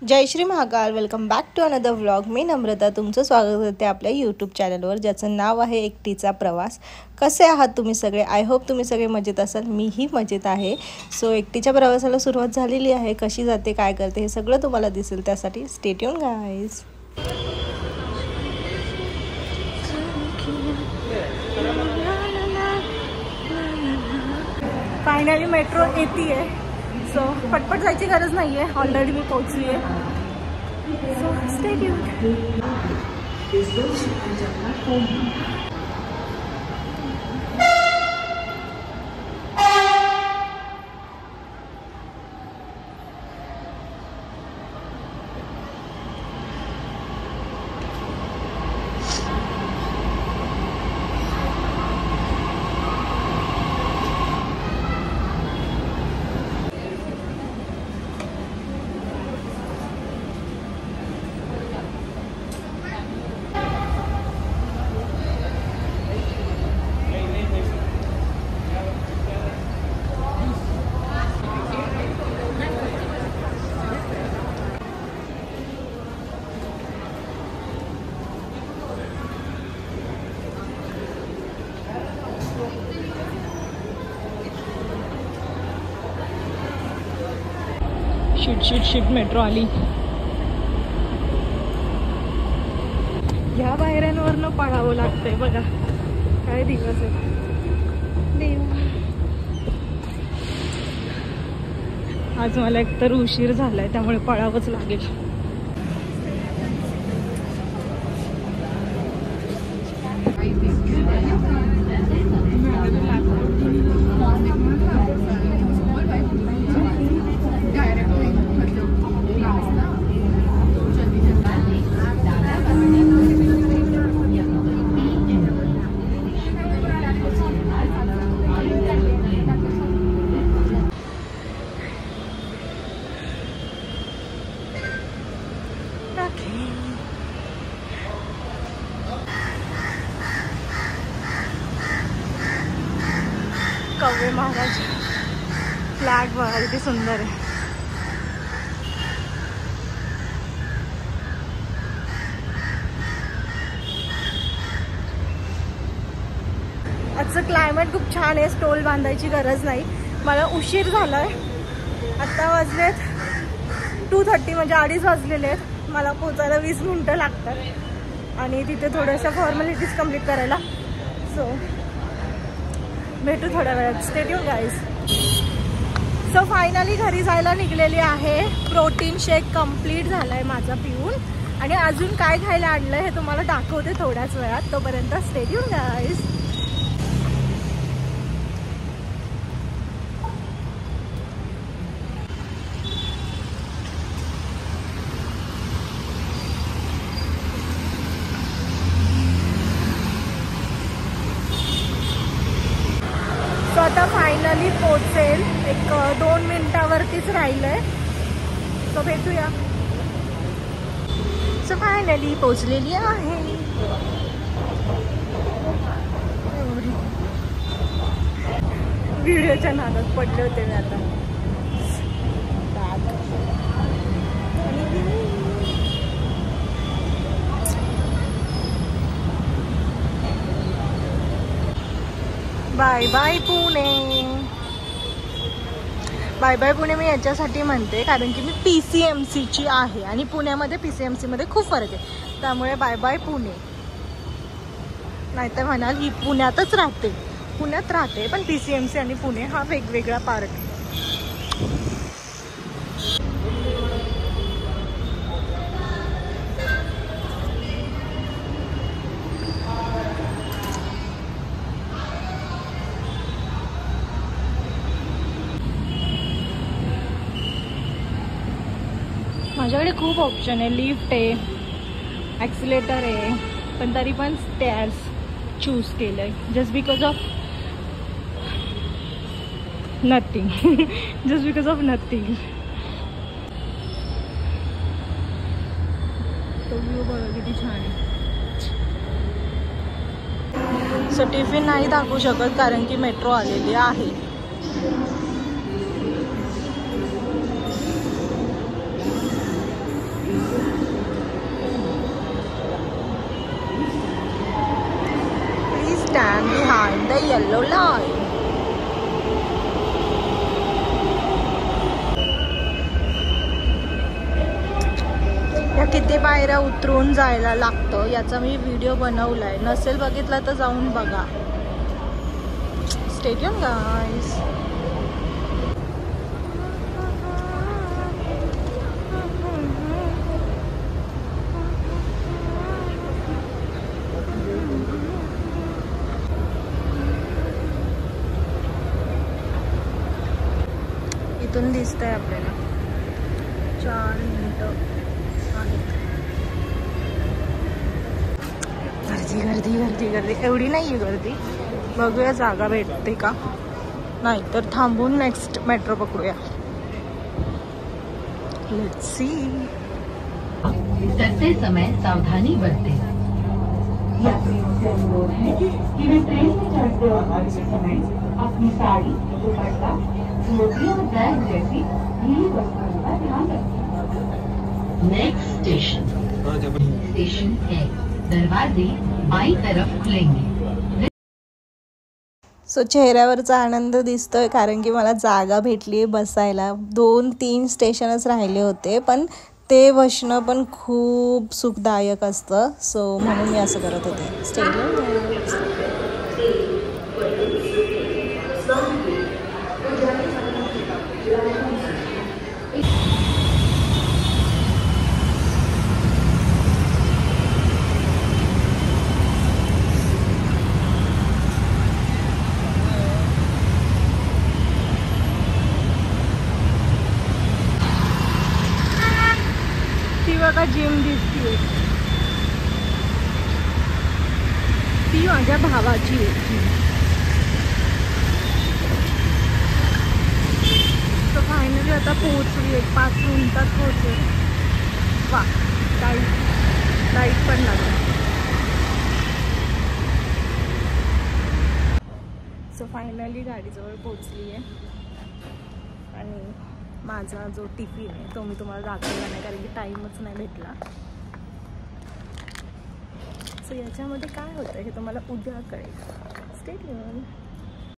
जय Shri Mahakal. Welcome back to another vlog. मी नम्रता तुमचं स्वागत करते आपल्या यूट्यूब चॅनलवर, ज्याचं नाव आहे एकटीचा प्रवास. कसे आहात तुम्ही सगळे? आय होप तुम्ही सगळे मजेत असाल. मीही मजेत आहे. सो एकटीच्या प्रवासाला सुरुवात झालेली आहे. कशी जाते, काय करते, हे सगळं तुम्हाला दिसेल. त्यासाठी stay tune guys. Finally metro येते. सो पटपट जायची गरज नाही आहे, ऑलरेडी मी पोहोचली आहे. So stay tuned. Shit metro आली. ह्या पायऱ्यांवरनं पळावं लागतंय बघा. काय दिवस आहे देव. आज मला एकतर उशीर झालाय, त्यामुळे पळावंच लागेल. कव्वे महाराज फ्लॅग बघा किती सुंदर आहे. आजचं क्लायमेट खूप छान आहे. स्टॉल बांधायची गरज नाही. मला उशीर झालाय. आत्ता वाजलेत 2:30, म्हणजे 2:30 वाजलेले आहेत. मला पोचायला 20 मिनिटं लागतात आणि तिथे थोड्याशा फॉर्मॅलिटीज कंप्लीट करायला. सो भेटू थोड्या वेळात. Stay tune guys. So finally घरी जायला निघलेली आहे. प्रोटीन शेक कंप्लीट झालाय माझा पिऊन, आणि अजून काय खायला आणलंय हे तुम्हाला दाखवते थोड्याच वेळात. तोपर्यंत स्टे ट्यून गाईज. आता फायनली पोचेल. एक 2 मिनिटावरतीच राहिलंय. सो भेटूया. सो फायनली पोचलेली आहे. व्हिडिओच्या नादात पडले होते मी आता. Bye bye Pune. Bye bye Pune मी याच्यासाठी म्हणते कारण की मी PCMCची आहे आणि पुण्यामध्ये PCMC मध्ये खूप फरक आहे. त्यामुळे बाय बाय पुणे. नाहीतर म्हणाल ही पुण्यातच राहते. पुण्यात राहते, पण PCMC आणि पुणे हा वेगवेगळा पार्ट आहे. माझ्याकडे खूप ऑप्शन आहे. लिफ्ट आहे, ॲक्सिलेटर आहे, पण तरी पण स्टेअर्स चूज केलं आहे. Just because of nothing. Just because of nothing. तो व्ह्यू बघा किती छान आहे. सो टिफिन नाही दाखवू शकत कारण की मेट्रो आलेली आहे. आहे येल्लो लाईन. या किती पायऱ्या उतरून जायला लागतं याचा मी व्हिडिओ बनवलाय, नसेल बघितला तर जाऊन बघा. Stay tune guys. इथून दिसतंय आपल्याला 4 मिनिटं आहेत. गर्दी गर्दी गर्दी गर्दी एवढी नाही आहे गर्दी. बघूया जागा भेटते का, नाही तर थांबून नेक्स्ट मेट्रो पकडूया. Let's see. चलते समय सावधानी बरतें. ट्रेन में चढ़ते और समय अपनी साड़ी, दुपट्टा, धोती और बैग जैसी ढीली वस्तुओं का ध्यान रखें. नेक्स्ट स्टेशन है. दरवाजे बाई तरफ खुलेंगे. सो चेहऱ्यावरचा आनंद दिसतोय कारण की मला जागा भेटली बसायला. 2-3 स्टेशनच राहिले होते, पण ते बसणं पण खूप सुखदायक असतं. सो म्हणून मी असं करत होते. स्टेडियम बघा, जिम दिसतीये. ती माझ्या भावाची आहे जिम. तर फायनली आता पोहोचली. 5 मिनिटात पोहोचेल. वा, लाईट पण लागली. सो फायनली गाडीजवळ पोहोचली आहे आणि माझा जो टिफिन आहे तो मी तुम्हाला दाखवला नाही कारण की टाईमच नाही भेटला. सो याच्यामध्ये काय होतं हे तुम्हाला उद्या कळेल. Stay tune.